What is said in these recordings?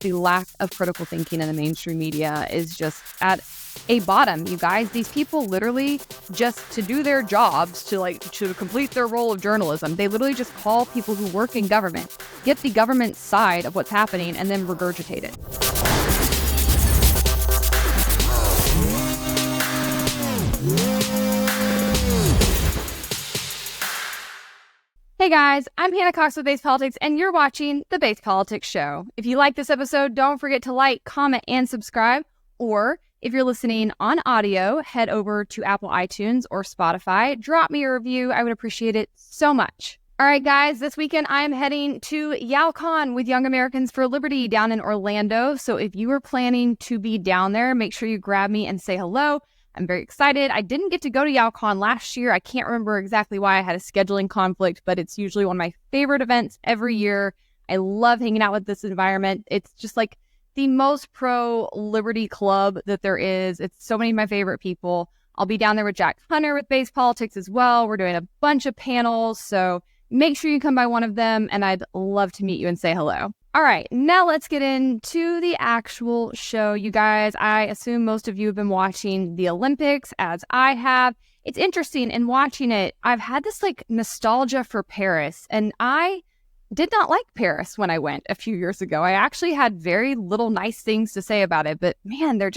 The lack of critical thinking in the mainstream media is just at a bottom, you guys. These people literally, just to do their jobs, to complete their role of journalism, they literally just call people who work in government, get the government side of what's happening, and then regurgitate it. Hey guys, I'm Hannah Cox with Base Politics, and you're watching The Base Politics Show. If you like this episode, don't forget to like, comment, and subscribe. Or if you're listening on audio, head over to Apple iTunes or Spotify. Drop me a review. I would appreciate it so much. All right, guys, this weekend I'm heading to YALCON with Young Americans for Liberty down in Orlando. So if you are planning to be down there, make sure you grab me and say hello. I'm very excited. I didn't get to go to YALCON last year. I can't remember exactly why. I had a scheduling conflict, but it's usually one of my favorite events every year. I love hanging out with this environment. It's just like the most pro-liberty club that there is. It's so many of my favorite people. I'll be down there with Jack Hunter with Base Politics as well. We're doing a bunch of panels, so make sure you come by one of them, and I'd love to meet you and say hello. All right, now let's get into the actual show. You guys, I assume most of you have been watching the Olympics, as I have. It's interesting in watching it. I've had this nostalgia for Paris, and I did not like Paris when I went a few years ago. I actually had very little nice things to say about it, but man, they're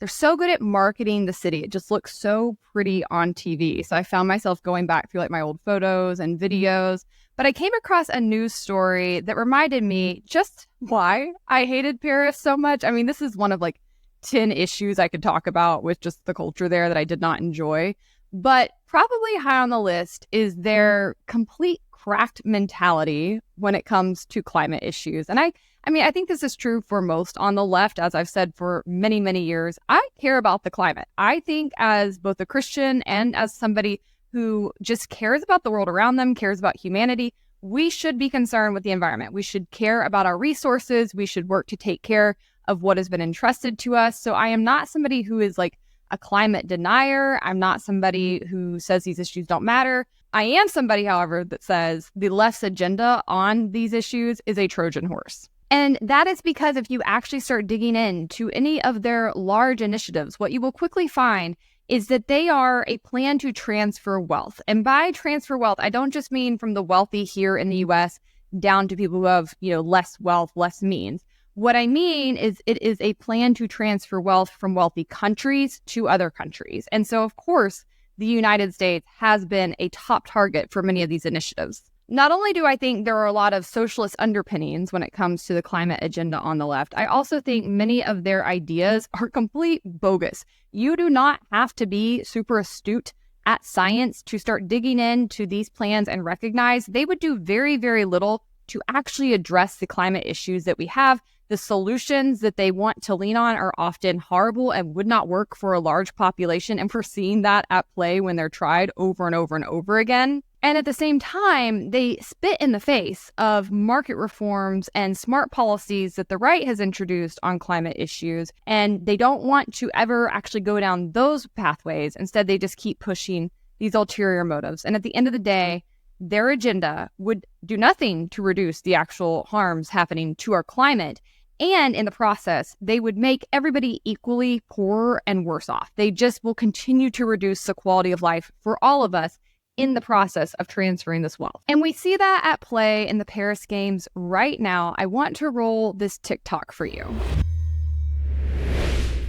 so good at marketing the city. It just looks so pretty on TV. So I found myself going back through my old photos and videos. But I came across a news story that reminded me just why I hated Paris so much. I mean, this is one of 10 issues I could talk about with just the culture there that I did not enjoy. But probably high on the list is their complete cracked mentality when it comes to climate issues. And I think this is true for most on the left, as I've said for many, many years. I care about the climate. I think as both a Christian and as somebody who just cares about the world around them, cares about humanity, we should be concerned with the environment. We should care about our resources. We should work to take care of what has been entrusted to us. So I am not somebody who is a climate denier. I'm not somebody who says these issues don't matter. I am somebody, however, that says the left's agenda on these issues is a Trojan horse. And that is because if you actually start digging into any of their large initiatives, what you will quickly find is that they are a plan to transfer wealth. And by transfer wealth, I don't just mean from the wealthy here in the US down to people who have, less wealth, less means. What I mean is it is a plan to transfer wealth from wealthy countries to other countries. And so, of course, the United States has been a top target for many of these initiatives. Not only do I think there are a lot of socialist underpinnings when it comes to the climate agenda on the left, I also think many of their ideas are complete bogus. You do not have to be super astute at science to start digging into these plans and recognize they would do very, very little to actually address the climate issues that we have. The solutions that they want to lean on are often horrible and would not work for a large population. And we're seeing that at play when they're tried over and over and over again. And at the same time, they spit in the face of market reforms and smart policies that the right has introduced on climate issues. And they don't want to ever actually go down those pathways. Instead, they just keep pushing these ulterior motives. And at the end of the day, their agenda would do nothing to reduce the actual harms happening to our climate. And in the process, they would make everybody equally poorer and worse off. They just will continue to reduce the quality of life for all of us in the process of transferring this wealth. And we see that at play in the Paris Games right now. I want to roll this TikTok for you.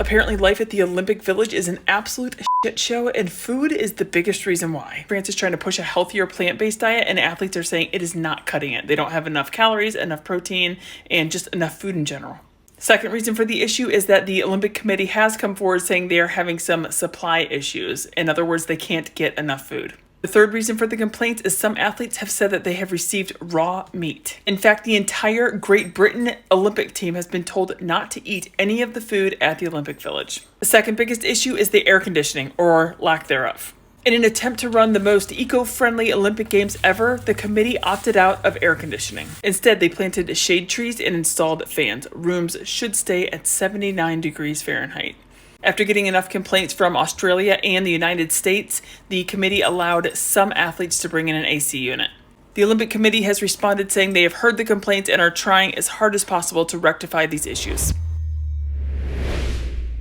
Apparently life at the Olympic Village is an absolute shit show, and food is the biggest reason why. France is trying to push a healthier plant-based diet, and athletes are saying it is not cutting it. They don't have enough calories, enough protein, and just enough food in general. Second reason for the issue is that the Olympic Committee has come forward saying they are having some supply issues. In other words, they can't get enough food. The third reason for the complaints is some athletes have said that they have received raw meat. In fact, the entire Great Britain Olympic team has been told not to eat any of the food at the Olympic Village. The second biggest issue is the air conditioning, or lack thereof. In an attempt to run the most eco-friendly Olympic Games ever, the committee opted out of air conditioning. Instead, they planted shade trees and installed fans. Rooms should stay at 79 degrees Fahrenheit. After getting enough complaints from Australia and the United States, the committee allowed some athletes to bring in an AC unit. The Olympic Committee has responded saying they have heard the complaints and are trying as hard as possible to rectify these issues.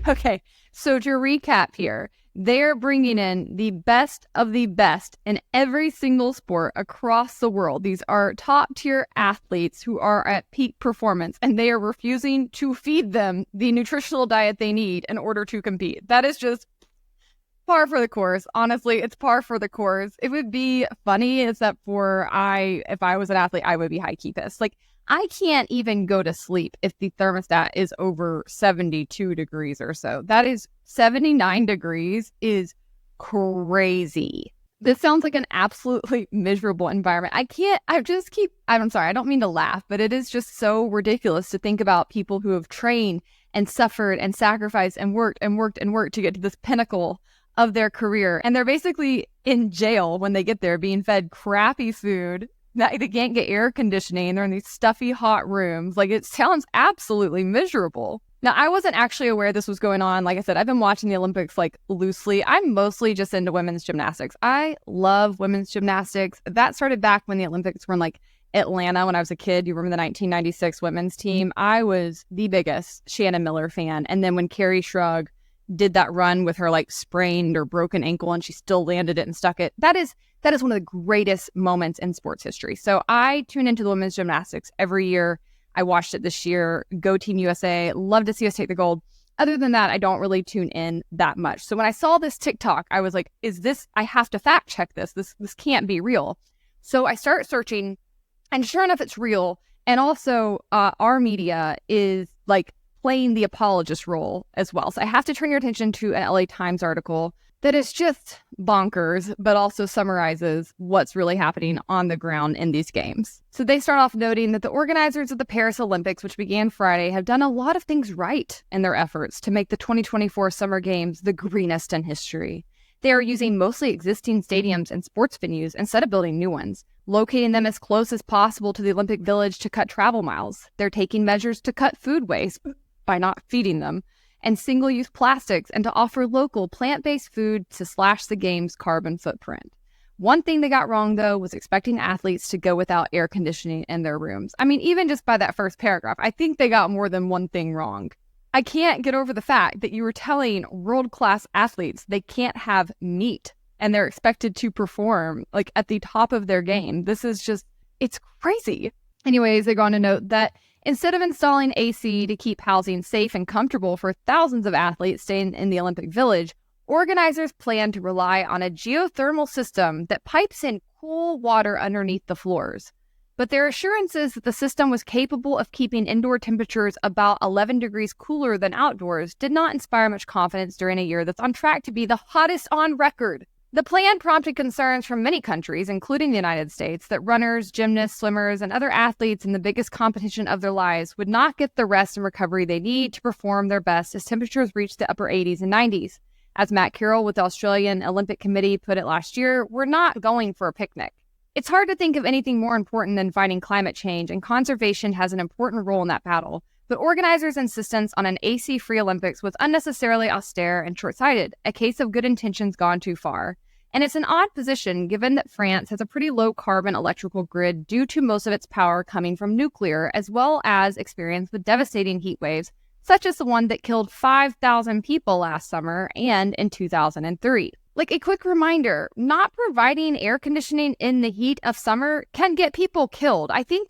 Okay, so to recap here, they're bringing in the best of the best in every single sport across the world. These are top tier athletes who are at peak performance, and they are refusing to feed them the nutritional diet they need in order to compete. That is just par for the course. Honestly, it's par for the course. It would be funny, except for if I was an athlete, I would be high-key pissed. Like, I can't even go to sleep if the thermostat is over 72 degrees or so. That is 79 degrees is crazy. This sounds like an absolutely miserable environment. I'm sorry, I don't mean to laugh, but it is just so ridiculous to think about people who have trained and suffered and sacrificed and worked and worked and worked to get to this pinnacle of their career. And they're basically in jail when they get there, being fed crappy food. They can't get air conditioning. They're in these stuffy, hot rooms. Like, it sounds absolutely miserable. Now, I wasn't actually aware this was going on. Like I said, I've been watching the Olympics like loosely. I'm mostly just into women's gymnastics. I love women's gymnastics. That started back when the Olympics were in like Atlanta when I was a kid. You remember the 1996 women's team? I was the biggest Shannon Miller fan. And then when Carrie Shrug did that run with her like sprained or broken ankle and she still landed it and stuck it, that is one of the greatest moments in sports history. So I tune into the women's gymnastics every year. I watched it this year. Go Team USA. Love to see us take the gold. Other than that, I don't really tune in that much. So when I saw this TikTok, I was like, I have to fact check this. This can't be real. So I start searching, and sure enough, it's real. And also our media is like playing the apologist role as well. So I have to turn your attention to an LA Times article that is just bonkers, but also summarizes what's really happening on the ground in these games. So they start off noting that the organizers of the Paris Olympics, which began Friday, have done a lot of things right in their efforts to make the 2024 Summer Games the greenest in history. They are using mostly existing stadiums and sports venues instead of building new ones, locating them as close as possible to the Olympic Village to cut travel miles. They're taking measures to cut food waste by not feeding them, and single-use plastics, and to offer local plant-based food to slash the game's carbon footprint. One thing they got wrong, though, was expecting athletes to go without air conditioning in their rooms. I mean, even just by that first paragraph, I think they got more than one thing wrong. I can't get over the fact that you were telling world-class athletes they can't have meat, and they're expected to perform like at the top of their game. This is just, it's crazy. Anyways, they go on to note that instead of installing AC to keep housing safe and comfortable for thousands of athletes staying in the Olympic Village, organizers plan to rely on a geothermal system that pipes in cool water underneath the floors. But their assurances that the system was capable of keeping indoor temperatures about 11 degrees cooler than outdoors did not inspire much confidence during a year that's on track to be the hottest on record. The plan prompted concerns from many countries, including the United States, that runners, gymnasts, swimmers, and other athletes in the biggest competition of their lives would not get the rest and recovery they need to perform their best as temperatures reach the upper 80s and 90s. As Matt Carroll with the Australian Olympic Committee put it last year, we're not going for a picnic. It's hard to think of anything more important than fighting climate change, and conservation has an important role in that battle. But organizers' insistence on an AC-free Olympics was unnecessarily austere and short-sighted, a case of good intentions gone too far. And it's an odd position given that France has a pretty low-carbon electrical grid due to most of its power coming from nuclear, as well as experience with devastating heat waves, such as the one that killed 5,000 people last summer and in 2003. Like, a quick reminder, not providing air conditioning in the heat of summer can get people killed. I think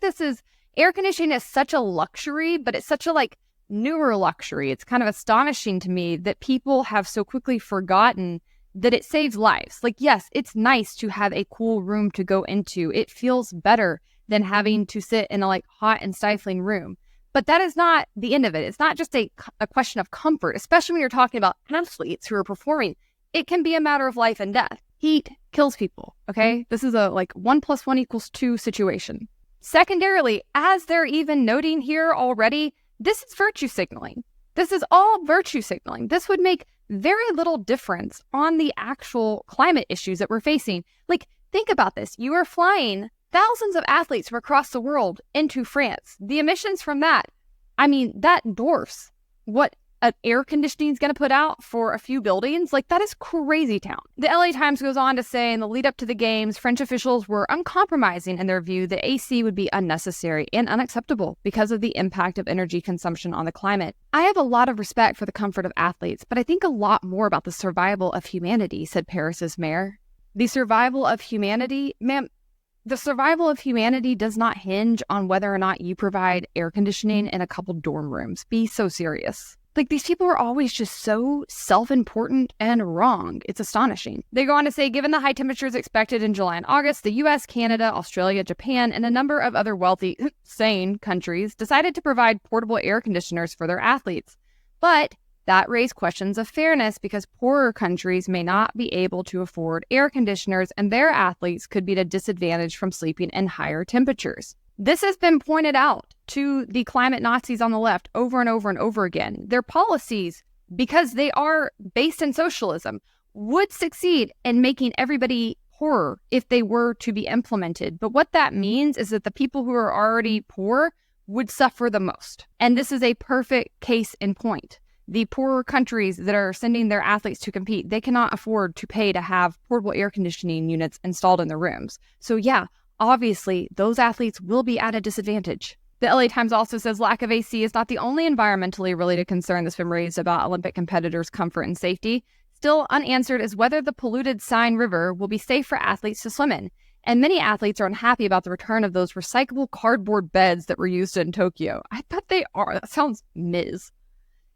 air conditioning is such a luxury, but it's such a newer luxury. It's kind of astonishing to me that people have so quickly forgotten that it saves lives. Yes, it's nice to have a cool room to go into. It feels better than having to sit in a hot and stifling room. But that is not the end of it. It's not just a question of comfort, especially when you're talking about athletes who are performing. It can be a matter of life and death. Heat kills people, okay? This is a 1 + 1 = 2 situation. Secondarily, as they're even noting here already, this is virtue signaling. This is all virtue signaling. This would make very little difference on the actual climate issues that we're facing. Think about this. You are flying thousands of athletes from across the world into France. The emissions from that, that dwarfs what air conditioning is going to put out for a few buildings. Like, that is crazy town. The LA Times goes on to say in the lead up to the games, French officials were uncompromising in their view that AC would be unnecessary and unacceptable because of the impact of energy consumption on the climate. I have a lot of respect for the comfort of athletes, but I think a lot more about the survival of humanity, said Paris's mayor. The survival of humanity? Ma'am, the survival of humanity does not hinge on whether or not you provide air conditioning in a couple dorm rooms. Be so serious. Like, these people are always just so self-important and wrong. It's astonishing. They go on to say, given the high temperatures expected in July and August, the US, Canada, Australia, Japan, and a number of other wealthy, sane countries decided to provide portable air conditioners for their athletes. But that raised questions of fairness because poorer countries may not be able to afford air conditioners and their athletes could be at a disadvantage from sleeping in higher temperatures. This has been pointed out to the climate Nazis on the left over and over and over again. Their policies, because they are based in socialism, would succeed in making everybody poorer if they were to be implemented. But what that means is that the people who are already poor would suffer the most. And this is a perfect case in point. The poorer countries that are sending their athletes to compete, they cannot afford to pay to have portable air conditioning units installed in their rooms. So yeah, obviously, those athletes will be at a disadvantage. The LA Times also says lack of AC is not the only environmentally related concern that's been raised about Olympic competitors' comfort and safety. Still unanswered is whether the polluted Seine River will be safe for athletes to swim in. And many athletes are unhappy about the return of those recyclable cardboard beds that were used in Tokyo. I bet they are. That sounds Ms.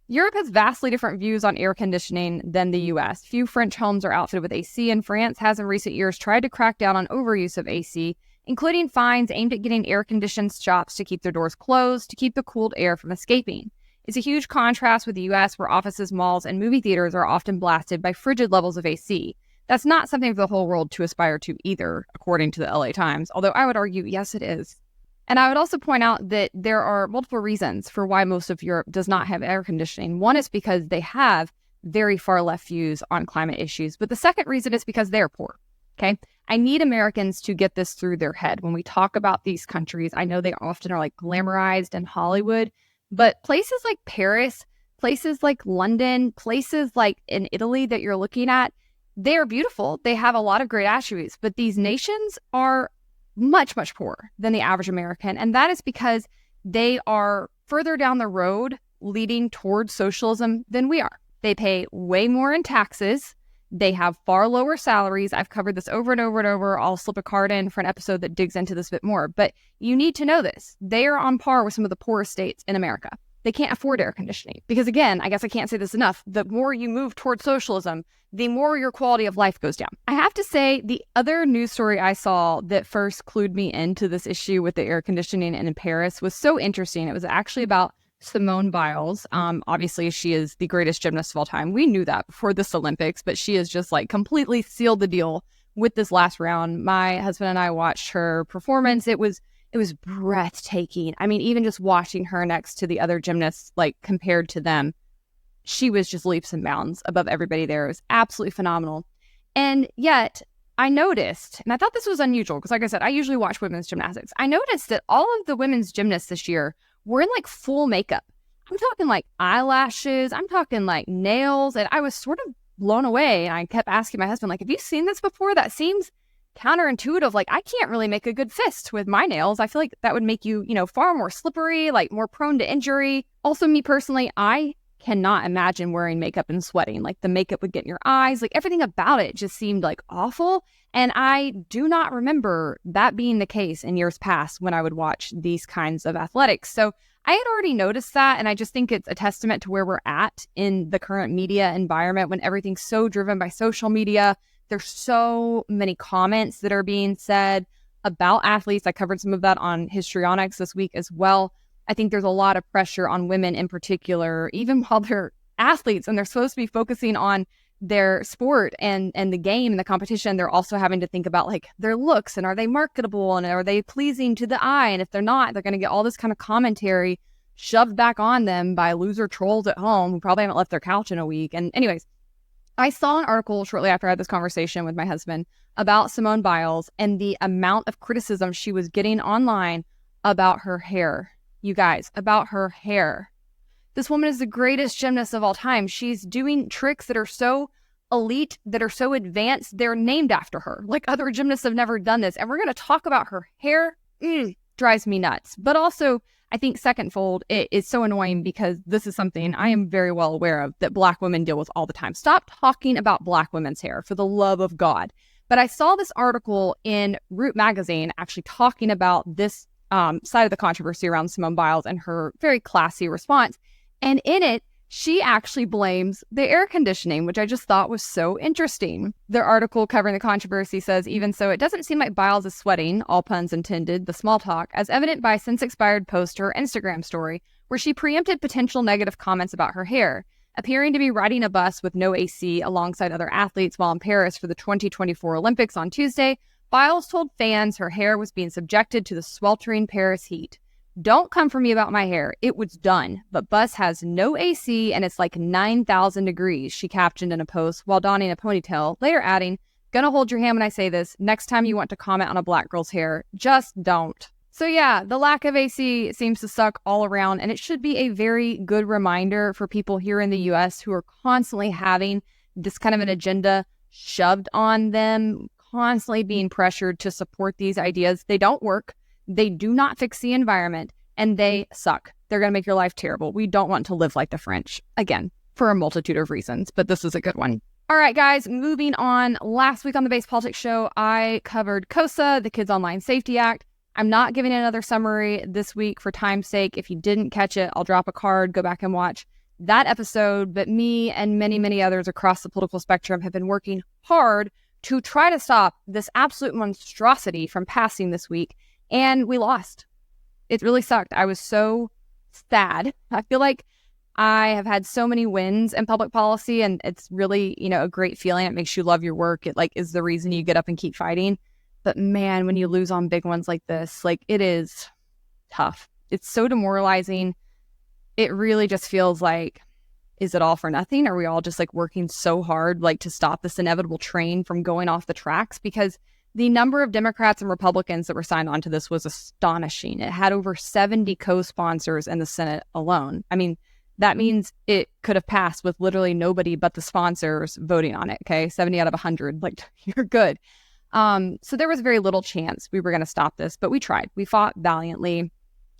Europe has vastly different views on air conditioning than the US. Few French homes are outfitted with AC, and France has in recent years tried to crack down on overuse of AC, including fines aimed at getting air-conditioned shops to keep their doors closed to keep the cooled air from escaping. It's a huge contrast with the US, where offices, malls, and movie theaters are often blasted by frigid levels of AC. That's not something for the whole world to aspire to either, according to the LA Times, although I would argue, yes, it is. And I would also point out that there are multiple reasons for why most of Europe does not have air conditioning. One is because they have very far left views on climate issues, but the second reason is because they're poor. Okay, I need Americans to get this through their head. When we talk about these countries, I know they often are like glamorized in Hollywood, but places like Paris, places like London, places like in Italy that you're looking at, they are beautiful. They have a lot of great attributes, but these nations are much, much poorer than the average American. And that is because they are further down the road leading towards socialism than we are. They pay way more in taxes. They have far lower salaries. I've covered this over and over and over. I'll slip a card in for an episode that digs into this a bit more. But you need to know this. They are on par with some of the poorest states in America. They can't afford air conditioning. Because again, I guess I can't say this enough, the more you move towards socialism, the more your quality of life goes down. I have to say, the other news story I saw that first clued me into this issue with the air conditioning in Paris was so interesting. It was actually about Simone Biles. Obviously, she is the greatest gymnast of all time. We knew that before this Olympics, but she has just like completely sealed the deal with this last round. My husband and I watched her performance. It was breathtaking. I mean, even just watching her next to the other gymnasts, like compared to them, she was just leaps and bounds above everybody there. It was absolutely phenomenal. And yet I noticed, and I thought this was unusual because like I said, I usually watch women's gymnastics. I noticed that all of the women's gymnasts this year were in like full makeup. I'm talking like eyelashes. I'm talking like nails. And I was sort of blown away. And I kept asking my husband, like, have you seen this before? That seems counterintuitive. Like, I can't really make a good fist with my nails. I feel like that would make you, far more slippery, like more prone to injury. Also, me personally, I cannot imagine wearing makeup and sweating. Like, the makeup would get in your eyes. Like, everything about it just seemed like awful. And I do not remember that being the case in years past when I would watch these kinds of athletics. So I had already noticed that. And I just think it's a testament to where we're at in the current media environment when everything's so driven by social media. There's so many comments that are being said about athletes. I covered some of that on Histrionics this week as well. I think there's a lot of pressure on women in particular, even while they're athletes and they're supposed to be focusing on their sport and the game and the competition. They're also having to think about like their looks and are they marketable and are they pleasing to the eye? And if they're not, they're going to get all this kind of commentary shoved back on them by loser trolls at home who probably haven't left their couch in a week. And anyways, I saw an article shortly after I had this conversation with my husband about Simone Biles and the amount of criticism she was getting online about her hair. You guys, about her hair. This woman is the greatest gymnast of all time. She's doing tricks that are so elite, that are so advanced, they're named after her. Like, other gymnasts have never done this. And we're going to talk about her hair. Drives me nuts. But also, I think secondfold, it is so annoying because this is something I am very well aware of that Black women deal with all the time. Stop talking about Black women's hair, for the love of God. But I saw this article in Root Magazine actually talking about this side of the controversy around Simone Biles and her very classy response. And in it, she actually blames the air conditioning, which I just thought was so interesting. Their article covering the controversy says, even so, it doesn't seem like Biles is sweating, all puns intended, the small talk, as evident by a since-expired post to her Instagram story, where she preempted potential negative comments about her hair, appearing to be riding a bus with no AC alongside other athletes while in Paris for the 2024 Olympics on Tuesday. Biles told fans her hair was being subjected to the sweltering Paris heat. Don't come for me about my hair. It was done. But bus has no AC and it's like 9,000 degrees, she captioned in a post while donning a ponytail, later adding, gonna hold your hand when I say this. Next time you want to comment on a Black girl's hair, just don't. So yeah, the lack of AC seems to suck all around, and it should be a very good reminder for people here in the US who are constantly having this kind of an agenda shoved on them, constantly being pressured to support these ideas. They don't work. They do not fix the environment, and they suck. They're going to make your life terrible. We don't want to live like the French. Again, for a multitude of reasons, but this is a good one. All right, guys, moving on. Last week on the Base Politics Show, I covered KOSA, the Kids Online Safety Act. I'm not giving another summary this week for time's sake. If you didn't catch it, I'll drop a card, go back and watch that episode. But me and many, many others across the political spectrum have been working hard to try to stop this absolute monstrosity from passing this week. And we lost. It really sucked. I was so sad. I feel like I have had so many wins in public policy, and it's really, a great feeling. It makes you love your work. It is the reason you get up and keep fighting. But man, when you lose on big ones like this, it is tough. It's so demoralizing. It really just feels like, is it all for nothing? Are we all just working so hard to stop this inevitable train from going off the tracks? Because the number of Democrats and Republicans that were signed onto this was astonishing. It had over 70 co-sponsors in the Senate alone. I mean, that means it could have passed with literally nobody but the sponsors voting on it, okay? 70 out of 100, you're good. So there was very little chance we were going to stop this, but we tried. We fought valiantly.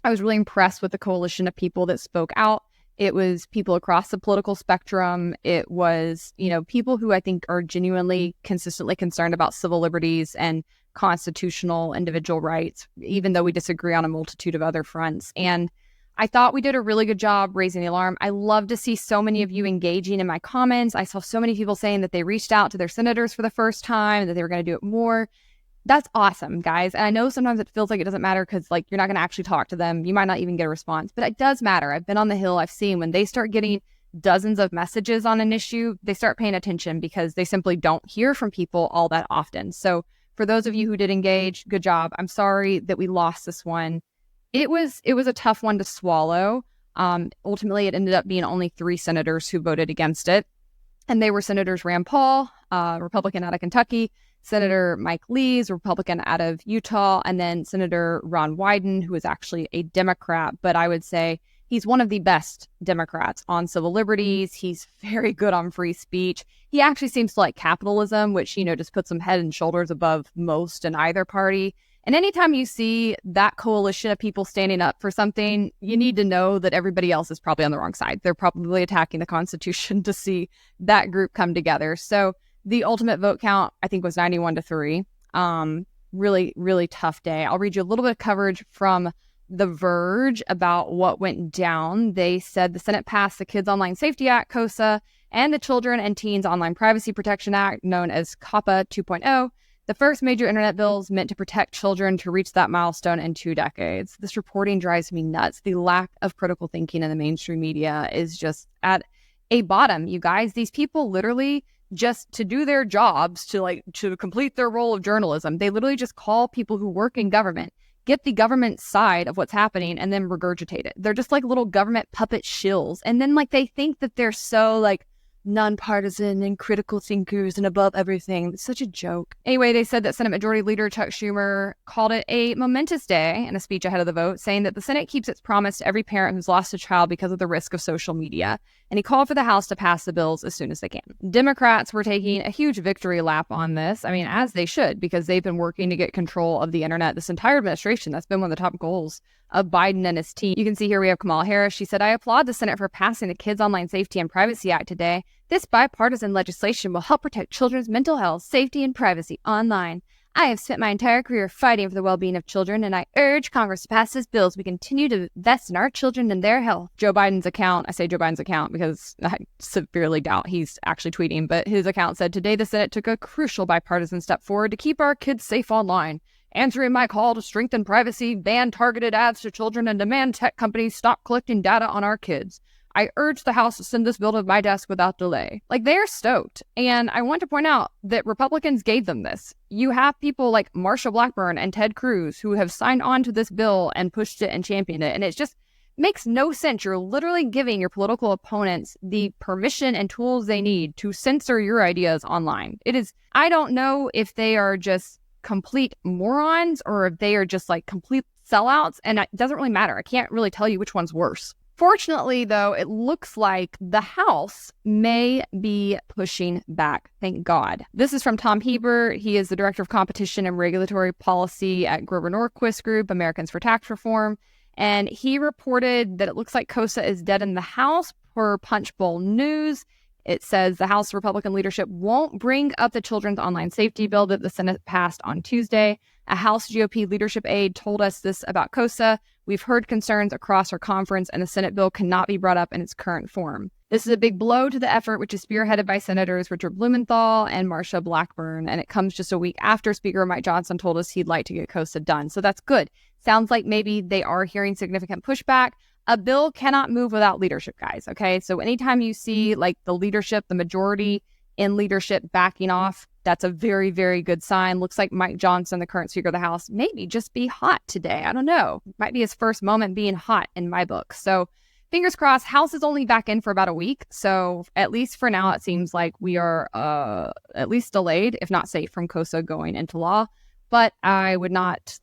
I was really impressed with the coalition of people that spoke out. It was people across the political spectrum. It was, people who I think are genuinely consistently concerned about civil liberties and constitutional individual rights, even though we disagree on a multitude of other fronts. And I thought we did a really good job raising the alarm. I love to see so many of you engaging in my comments. I saw so many people saying that they reached out to their senators for the first time, that they were going to do it more. That's awesome, guys. And I know sometimes it feels like it doesn't matter because you're not going to actually talk to them. You might not even get a response, but it does matter. I've been on the Hill. I've seen when they start getting dozens of messages on an issue, they start paying attention because they simply don't hear from people all that often. So for those of you who did engage, good job. I'm sorry that we lost this one. It was a tough one to swallow. Ultimately, it ended up being only 3 senators who voted against it. And they were Senators Rand Paul, Republican out of Kentucky, Senator Mike Lees, Republican out of Utah, and then Senator Ron Wyden, who is actually a Democrat, but I would say he's one of the best Democrats on civil liberties. He's very good on free speech. He actually seems to like capitalism, which, just puts him head and shoulders above most in either party. And anytime you see that coalition of people standing up for something, you need to know that everybody else is probably on the wrong side. They're probably attacking the Constitution to see that group come together. So the ultimate vote count, I think, was 91-3. Really, really tough day. I'll read you a little bit of coverage from The Verge about what went down. They said the Senate passed the Kids Online Safety Act, KOSA, and the Children and Teens Online Privacy Protection Act, known as COPPA 2.0, the first major internet bills meant to protect children to reach that milestone in 2 decades. This reporting drives me nuts. The lack of critical thinking in the mainstream media is just at a bottom, you guys. These people literally just to do their jobs, to complete their role of journalism, they literally just call people who work in government, get the government side of what's happening, and then regurgitate it. They're just like little government puppet shills. And then they think that they're so nonpartisan and critical thinkers and above everything. It's such a joke. Anyway, they said that Senate Majority Leader Chuck Schumer called it a momentous day in a speech ahead of the vote, saying that the Senate keeps its promise to every parent who's lost a child because of the risk of social media. And he called for the House to pass the bills as soon as they can. Democrats were taking a huge victory lap on this. I mean, as they should, because they've been working to get control of the internet this entire administration. That's been one of the top goals of Biden and his team. You can see here we have Kamala Harris. She said, "I applaud the Senate for passing the Kids Online Safety and Privacy Act today. This bipartisan legislation will help protect children's mental health, safety, and privacy online. I have spent my entire career fighting for the well-being of children, and I urge Congress to pass this bill so we continue to invest in our children and their health." Joe Biden's account, I say Joe Biden's account because I severely doubt he's actually tweeting, but his account said, "Today the Senate took a crucial bipartisan step forward to keep our kids safe online. Answering my call to strengthen privacy, ban targeted ads to children, and demand tech companies stop collecting data on our kids. I urge the House to send this bill to my desk without delay." Like, they're stoked. And I want to point out that Republicans gave them this. You have people like Marsha Blackburn and Ted Cruz who have signed on to this bill and pushed it and championed it. And it just makes no sense. You're literally giving your political opponents the permission and tools they need to censor your ideas online. I don't know if they are just complete morons or if they are just like complete sellouts. And it doesn't really matter. I can't really tell you which one's worse. Fortunately, though, it looks like the House may be pushing back. Thank God. This is from Tom Heber. He is the Director of Competition and Regulatory Policy at Grover Norquist Group, Americans for Tax Reform. And he reported that it looks like KOSA is dead in the House per Punchbowl News. It says the House Republican leadership won't bring up the children's online safety bill that the Senate passed on Tuesday. A House GOP leadership aide told us this about KOSA. "We've heard concerns across our conference, and the Senate bill cannot be brought up in its current form. This is a big blow to the effort, which is spearheaded by Senators Richard Blumenthal and Marsha Blackburn, and it comes just a week after Speaker Mike Johnson told us he'd like to get KOSA done." So that's good. Sounds like maybe they are hearing significant pushback. A bill cannot move without leadership, guys, okay? So anytime you see like the leadership, the majority in leadership backing off, that's a very, very good sign. Looks like Mike Johnson, the current Speaker of the House, maybe just be hot today. I don't know. Might be his first moment being hot in my book. So fingers crossed. House is only back in for about a week. So at least for now, it seems like we are at least delayed, if not safe from KOSA going into law. But I would not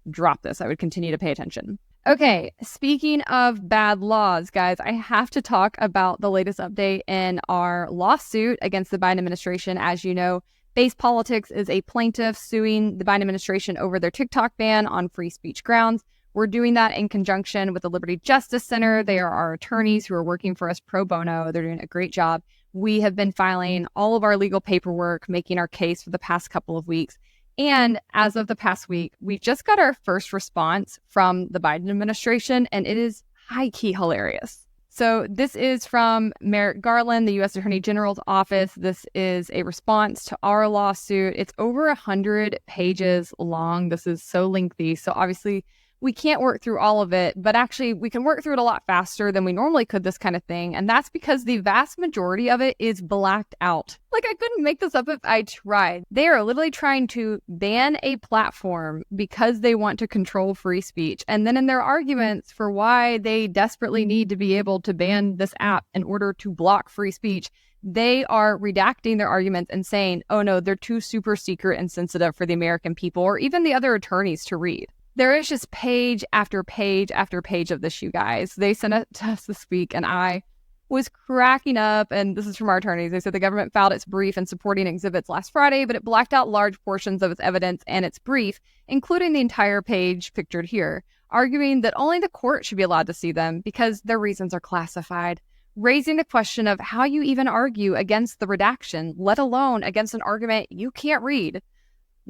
drop this. I would continue to pay attention. Okay, speaking of bad laws, guys, I have to talk about the latest update in our lawsuit against the Biden administration. As you know, Base Politics is a plaintiff suing the Biden administration over their TikTok ban on free speech grounds. We're doing that in conjunction with the Liberty Justice Center. They are our attorneys who are working for us pro bono. They're doing a great job. We have been filing all of our legal paperwork, making our case for the past couple of weeks. And as of the past week, we just got our first response from the Biden administration, and it is high-key hilarious. So this is from Merrick Garland, the U.S. Attorney General's office. This is a response to our lawsuit. It's over 100 pages long. This is so lengthy. So obviously, we can't work through all of it, but actually we can work through it a lot faster than we normally could, this kind of thing. And that's because the vast majority of it is blacked out. I couldn't make this up if I tried. They are literally trying to ban a platform because they want to control free speech. And then in their arguments for why they desperately need to be able to ban this app in order to block free speech, they are redacting their arguments and saying, oh no, they're too super secret and sensitive for the American people or even the other attorneys to read. There is just page after page after page of this, you guys. They sent it to us this week, and I was cracking up. And this is from our attorneys. They said the government filed its brief and supporting exhibits last Friday, but it blacked out large portions of its evidence and its brief, including the entire page pictured here, arguing that only the court should be allowed to see them because their reasons are classified, raising the question of how you even argue against the redaction, let alone against an argument you can't read.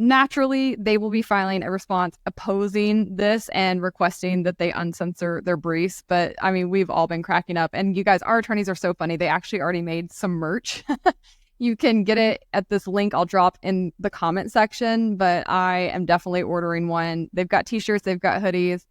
Naturally, they will be filing a response opposing this and requesting that they uncensor their briefs. But I mean, we've all been cracking up. And you guys, our attorneys are so funny. They actually already made some merch. You can get it at this link I'll drop in the comment section, but I am definitely ordering one. They've got t-shirts, they've got hoodies,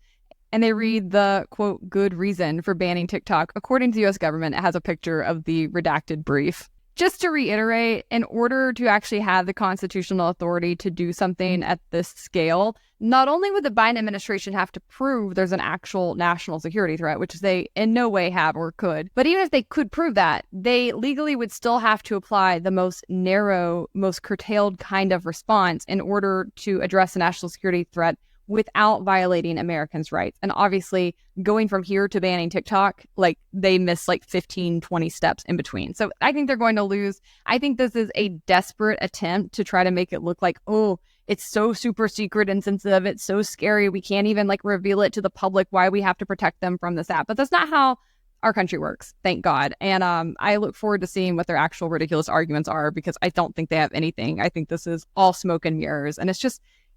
and they read the, quote, good reason for banning TikTok. According to the U.S. government, it has a picture of the redacted brief. Just to reiterate, in order to actually have the constitutional authority to do something at this scale, not only would the Biden administration have to prove there's an actual national security threat, which they in no way have or could, but even if they could prove that, they legally would still have to apply the most narrow, most curtailed kind of response in order to address a national security threat without violating Americans' rights. And obviously, going from here to banning TikTok, like they miss like 15, 20 steps in between. So I think they're going to lose. I think this is a desperate attempt to try to make it look like, oh, it's so super secret and sensitive. It's so scary. We can't even like reveal it to the public why we have to protect them from this app. But that's not how our country works, thank God. And I look forward to seeing what their actual ridiculous arguments are, because I don't think they have anything. I think this is all smoke and mirrors. And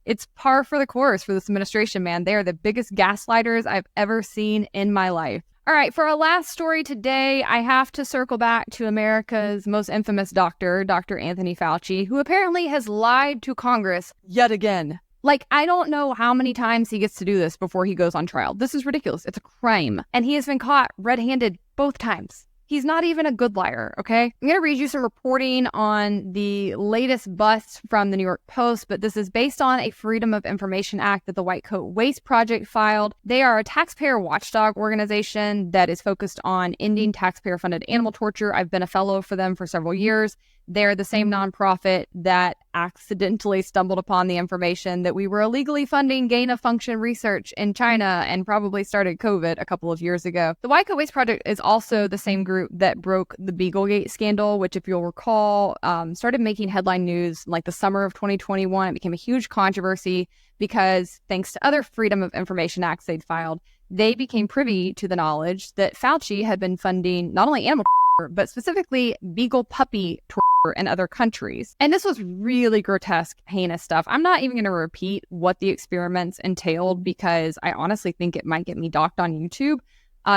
it's par for the course for this administration, man. They are the biggest gaslighters I've ever seen in my life. All right, for our last story today, I have to circle back to America's most infamous doctor, Dr. Anthony Fauci, who apparently has lied to Congress yet again. Like, I don't know how many times he gets to do this before he goes on trial. This is ridiculous. It's a crime. And he has been caught red-handed both times. He's not even a good liar, okay? I'm going to read you some reporting on the latest bust from the New York Post, but this is based on a Freedom of Information Act that the White Coat Waste Project filed. They are a taxpayer watchdog organization that is focused on ending taxpayer-funded animal torture. I've been a fellow for them for several years. They're the same nonprofit that accidentally stumbled upon the information that we were illegally funding gain-of-function research in China and probably started COVID a couple of years ago. The White Coat Waste Project is also the same group that broke the Beaglegate scandal, which, if you'll recall, started making headline news in like the summer of 2021. It became a huge controversy because, thanks to other Freedom of Information Acts they'd filed, they became privy to the knowledge that Fauci had been funding not only animal torture, but specifically beagle puppy torture in other countries. And this was really grotesque, heinous stuff. I'm not even going to repeat what the experiments entailed because I honestly think it might get me docked on YouTube.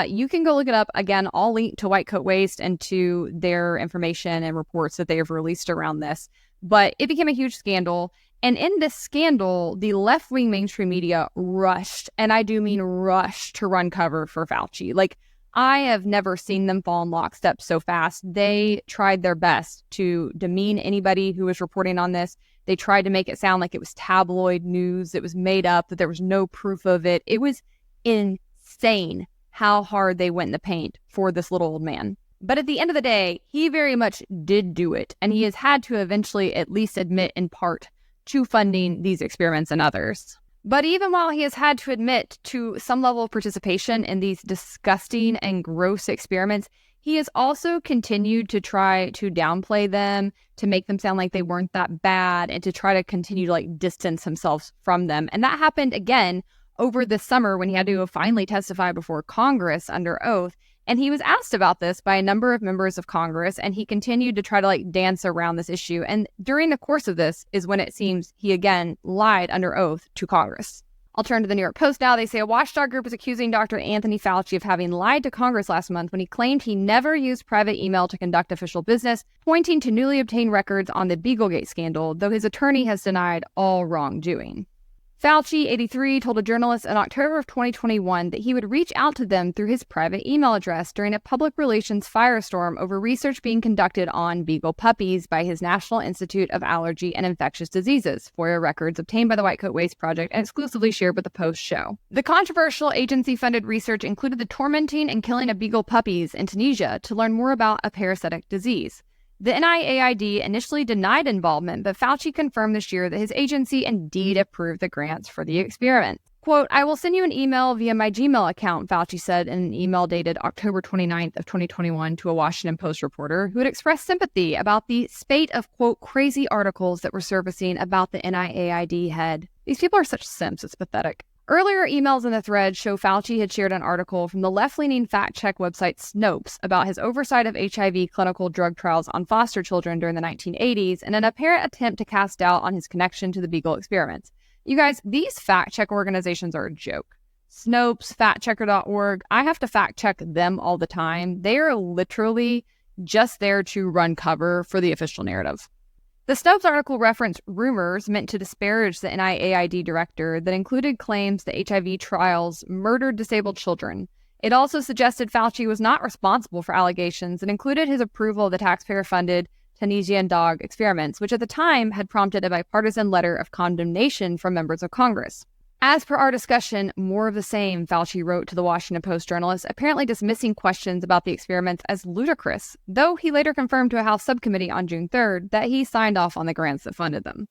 You can go look it up. Again, I'll link to White Coat Waste and to their information and reports that they have released around this. But it became a huge scandal. And in this scandal, the left-wing mainstream media rushed, and I do mean rushed, to run cover for Fauci. Like, I have never seen them fall in lockstep so fast. They tried their best to demean anybody who was reporting on this. They tried to make it sound like it was tabloid news. It was made up, that there was no proof of it. It was insane how hard they went in the paint for this little old man. But at the end of the day, he very much did do it. And he has had to eventually at least admit in part to funding these experiments and others. But even while he has had to admit to some level of participation in these disgusting and gross experiments, he has also continued to try to downplay them, to make them sound like they weren't that bad, and to try to continue to like distance himself from them. And that happened again over the summer when he had to finally testify before Congress under oath. And he was asked about this by a number of members of Congress, and he continued to try to like dance around this issue. And during the course of this is when it seems he again lied under oath to Congress. I'll turn to the New York Post now. They say a watchdog group is accusing Dr. Anthony Fauci of having lied to Congress last month when he claimed he never used private email to conduct official business, pointing to newly obtained records on the Beaglegate scandal, though his attorney has denied all wrongdoing. Fauci, 83, told a journalist in October of 2021 that he would reach out to them through his private email address during a public relations firestorm over research being conducted on beagle puppies by his National Institute of Allergy and Infectious Diseases, FOIA records obtained by the White Coat Waste Project and exclusively shared with the Post show. The controversial agency-funded research included the tormenting and killing of beagle puppies in Tunisia to learn more about a parasitic disease. The NIAID initially denied involvement, but Fauci confirmed this year that his agency indeed approved the grants for the experiment. Quote, "I will send you an email via my Gmail account," Fauci said in an email dated October 29th of 2021 to a Washington Post reporter who had expressed sympathy about the spate of, quote, crazy articles that were surfacing about the NIAID head. These people are such simps, it's pathetic. Earlier emails in the thread show Fauci had shared an article from the left-leaning fact-check website Snopes about his oversight of HIV clinical drug trials on foster children during the 1980s in an apparent attempt to cast doubt on his connection to the Beagle experiments. You guys, these fact-check organizations are a joke. Snopes, factchecker.org, I have to fact-check them all the time. They are literally just there to run cover for the official narrative. The Snopes article referenced rumors meant to disparage the NIAID director that included claims that HIV trials murdered disabled children. It also suggested Fauci was not responsible for allegations and included his approval of the taxpayer-funded Tunisian dog experiments, which at the time had prompted a bipartisan letter of condemnation from members of Congress. As per our discussion, more of the same, Fauci wrote to the Washington Post journalist, apparently dismissing questions about the experiments as ludicrous, though he later confirmed to a House subcommittee on June 3rd that he signed off on the grants that funded them.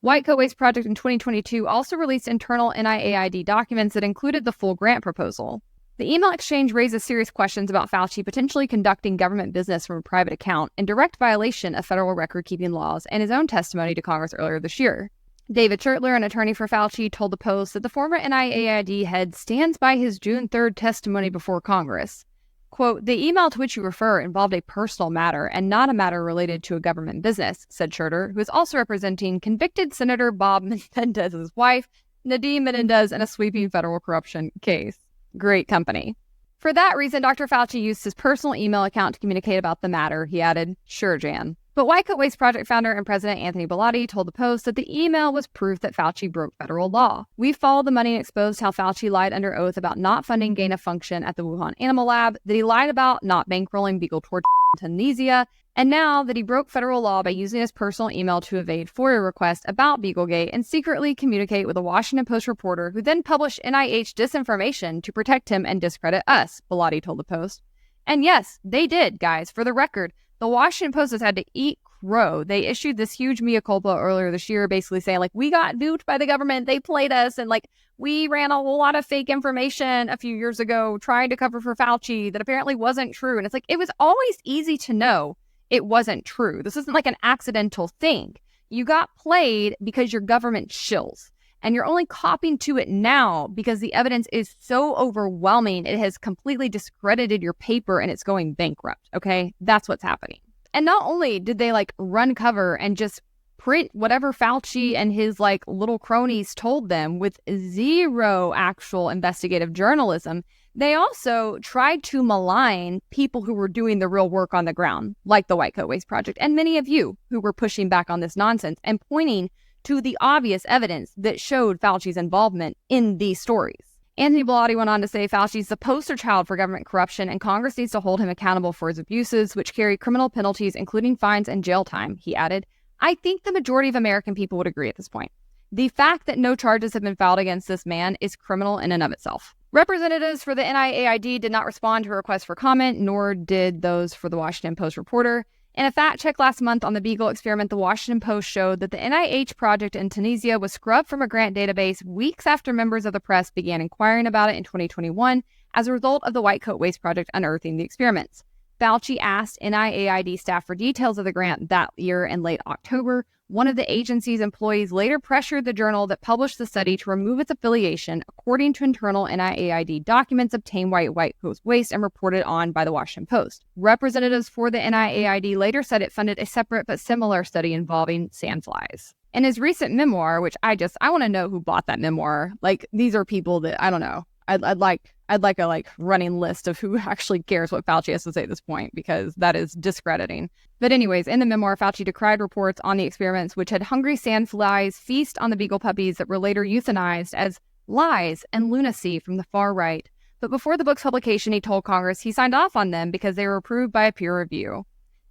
White Coat Waste Project in 2022 also released internal NIAID documents that included the full grant proposal. The email exchange raises serious questions about Fauci potentially conducting government business from a private account in direct violation of federal record-keeping laws and his own testimony to Congress earlier this year. David Chertler, an attorney for Fauci, told the Post that the former NIAID head stands by his June 3rd testimony before Congress. Quote, "The email to which you refer involved a personal matter and not a matter related to a government business," said Chertler, who is also representing convicted Senator Bob Menendez's wife, Nadine Menendez, in a sweeping federal corruption case. Great company. For that reason, Dr. Fauci used his personal email account to communicate about the matter, he added. Sure, Jan. But White Coat Waste Project founder and president Anthony Bellotti told the Post that the email was proof that Fauci broke federal law. "We followed the money and exposed how Fauci lied under oath about not funding gain of function at the Wuhan Animal Lab, that he lied about not bankrolling Beagle Torture in Tunisia, and now that he broke federal law by using his personal email to evade FOIA requests about Beaglegate and secretly communicate with a Washington Post reporter who then published NIH disinformation to protect him and discredit us," Bellotti told the Post. And yes, they did, guys. For the record, the Washington Post has had to eat crow. They issued this huge mea culpa earlier this year, basically saying, like, we got duped by the government. They played us. And, like, we ran a whole lot of fake information a few years ago trying to cover for Fauci that apparently wasn't true. And it's like, it was always easy to know it wasn't true. This isn't like an accidental thing. You got played because your government shills. And you're only copying to it now because the evidence is so overwhelming. It has completely discredited your paper and it's going bankrupt. Okay, that's what's happening. And not only did they run cover and just print whatever Fauci and his little cronies told them with zero actual investigative journalism, they also tried to malign people who were doing the real work on the ground, like the White Coat Waste Project, and many of you who were pushing back on this nonsense and pointing to the obvious evidence that showed Fauci's involvement in these stories. Anthony Bellotti went on to say Fauci's the poster child for government corruption and Congress needs to hold him accountable for his abuses, which carry criminal penalties, including fines and jail time, he added. I think the majority of American people would agree at this point. The fact that no charges have been filed against this man is criminal in and of itself. Representatives for the NIAID did not respond to a request for comment, nor did those for the Washington Post reporter. In a fact check last month on the Beagle experiment, the Washington Post showed that the NIH project in Tunisia was scrubbed from a grant database weeks after members of the press began inquiring about it in 2021 as a result of the White Coat Waste Project unearthing the experiments. Fauci asked NIAID staff for details of the grant that year in late October. One of the agency's employees later pressured the journal that published the study to remove its affiliation, according to internal NIAID documents obtained by White Coat Waste and reported on by the Washington Post. Representatives for the NIAID later said it funded a separate but similar study involving sandflies. In his recent memoir, which I want to know who bought that memoir. These are people that, I don't know. I'd like a running list of who actually cares what Fauci has to say at this point, because that is discrediting. But anyways, in the memoir, Fauci decried reports on the experiments which had hungry sandflies feast on the beagle puppies that were later euthanized as lies and lunacy from the far right. But before the book's publication, he told Congress he signed off on them because they were approved by a peer review.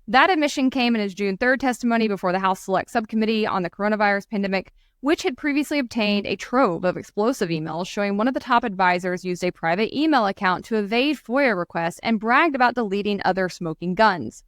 That admission came in his June 3rd testimony before the House Select Subcommittee on the Coronavirus Pandemic, which had previously obtained a trove of explosive emails showing one of the top advisors used a private email account to evade FOIA requests and bragged about deleting other smoking guns.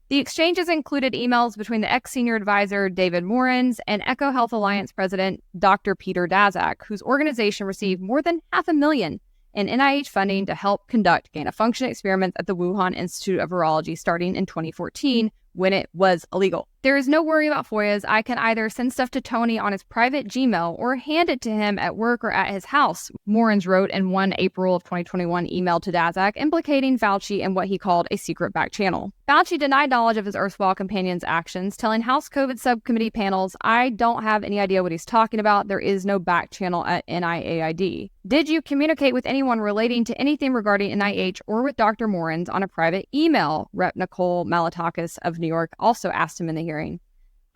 The exchanges included emails between the ex-senior advisor David Morens and Echo Health Alliance president Dr. Peter Daszak, whose organization received more than $500,000 in NIH funding to help conduct gain-of-function experiments at the Wuhan Institute of Virology starting in 2014, when it was illegal. There is no worry about FOIAs. I can either send stuff to Tony on his private Gmail or hand it to him at work or at his house, Morens wrote in one April of 2021 email to Daszak implicating Fauci in what he called a secret back channel. Fauci denied knowledge of his erstwhile companion's actions, telling House COVID subcommittee panels, I don't have any idea what he's talking about. There is no back channel at NIAID. Did you communicate with anyone relating to anything regarding NIH or with Dr. Morens on a private email? Rep. Nicole Malatakis of New York also asked him in the hearing.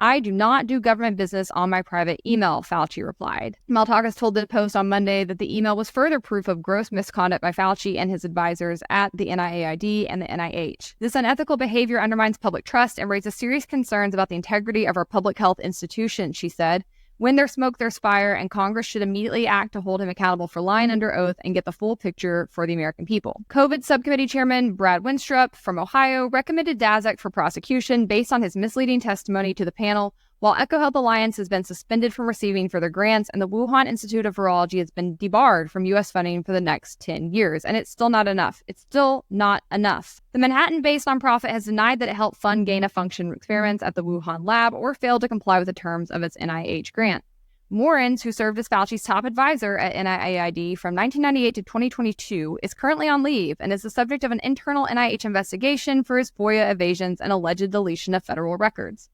I do not do government business on my private email, Fauci replied. Malatakis told the Post on Monday that the email was further proof of gross misconduct by Fauci and his advisors at the NIAID and the NIH. This unethical behavior undermines public trust and raises serious concerns about the integrity of our public health institutions, she said. When there's smoke, there's fire, and Congress should immediately act to hold him accountable for lying under oath and get the full picture for the American people. COVID Subcommittee Chairman Brad Winstrup from Ohio recommended Daszak for prosecution based on his misleading testimony to the panel, while EcoHealth Alliance has been suspended from receiving further grants and the Wuhan Institute of Virology has been debarred from U.S. funding for the next 10 years. And it's still not enough. It's still not enough. The Manhattan-based nonprofit has denied that it helped fund gain-of-function experiments at the Wuhan lab or failed to comply with the terms of its NIH grant. Morens, who served as Fauci's top advisor at NIAID from 1998 to 2022, is currently on leave and is the subject of an internal NIH investigation for his FOIA evasions and alleged deletion of federal records.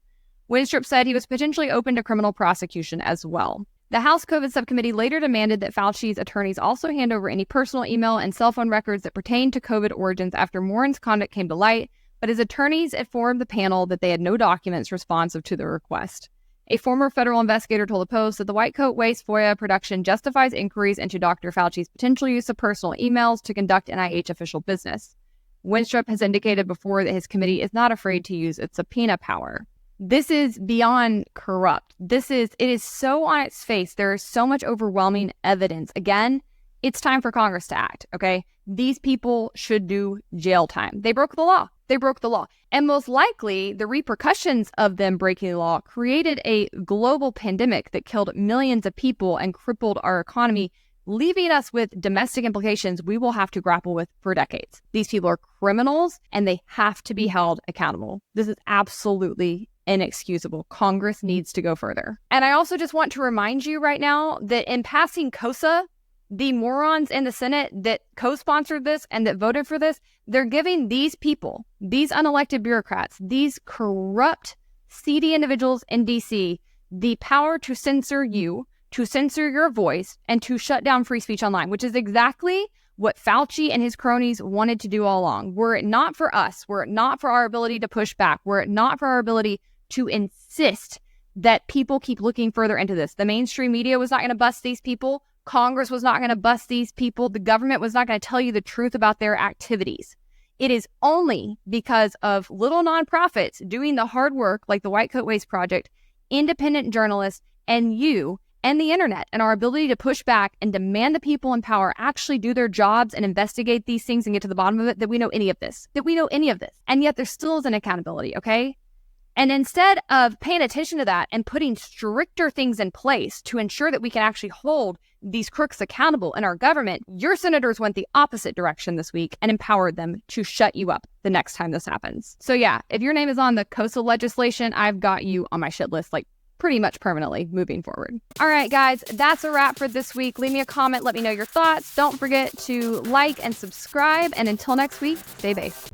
Winstrup said he was potentially open to criminal prosecution as well. The House COVID subcommittee later demanded that Fauci's attorneys also hand over any personal email and cell phone records that pertain to COVID origins after Morens' conduct came to light, but his attorneys informed the panel that they had no documents responsive to the request. A former federal investigator told the Post that the White Coat Waste FOIA production justifies inquiries into Dr. Fauci's potential use of personal emails to conduct NIH official business. Winstrup has indicated before that his committee is not afraid to use its subpoena power. This is beyond corrupt. It is so on its face. There is so much overwhelming evidence. Again, it's time for Congress to act, okay? These people should do jail time. They broke the law. And most likely, the repercussions of them breaking the law created a global pandemic that killed millions of people and crippled our economy, leaving us with domestic implications we will have to grapple with for decades. These people are criminals, and they have to be held accountable. This is absolutely inexcusable. Congress needs to go further. And I also just want to remind you right now that in passing KOSA, the morons in the Senate that co-sponsored this and that voted for this, they're giving these people, these unelected bureaucrats, these corrupt, seedy individuals in DC, the power to censor you, to censor your voice, and to shut down free speech online, which is exactly what Fauci and his cronies wanted to do all along. Were it not for us, were it not for our ability to push back, were it not for our ability to insist that people keep looking further into this, the mainstream media was not going to bust these people. Congress was not going to bust these people. The government was not going to tell you the truth about their activities. It is only because of little nonprofits doing the hard work like the White Coat Waste Project, independent journalists, and you and the internet, and our ability to push back and demand the people in power actually do their jobs and investigate these things and get to the bottom of it, that we know any of this. And yet there still isn't accountability, okay? And instead of paying attention to that and putting stricter things in place to ensure that we can actually hold these crooks accountable in our government, your senators went the opposite direction this week and empowered them to shut you up the next time this happens. So yeah, if your name is on the KOSA legislation, I've got you on my shit list, like pretty much permanently moving forward. All right, guys, that's a wrap for this week. Leave me a comment. Let me know your thoughts. Don't forget to like and subscribe. And until next week, stay based.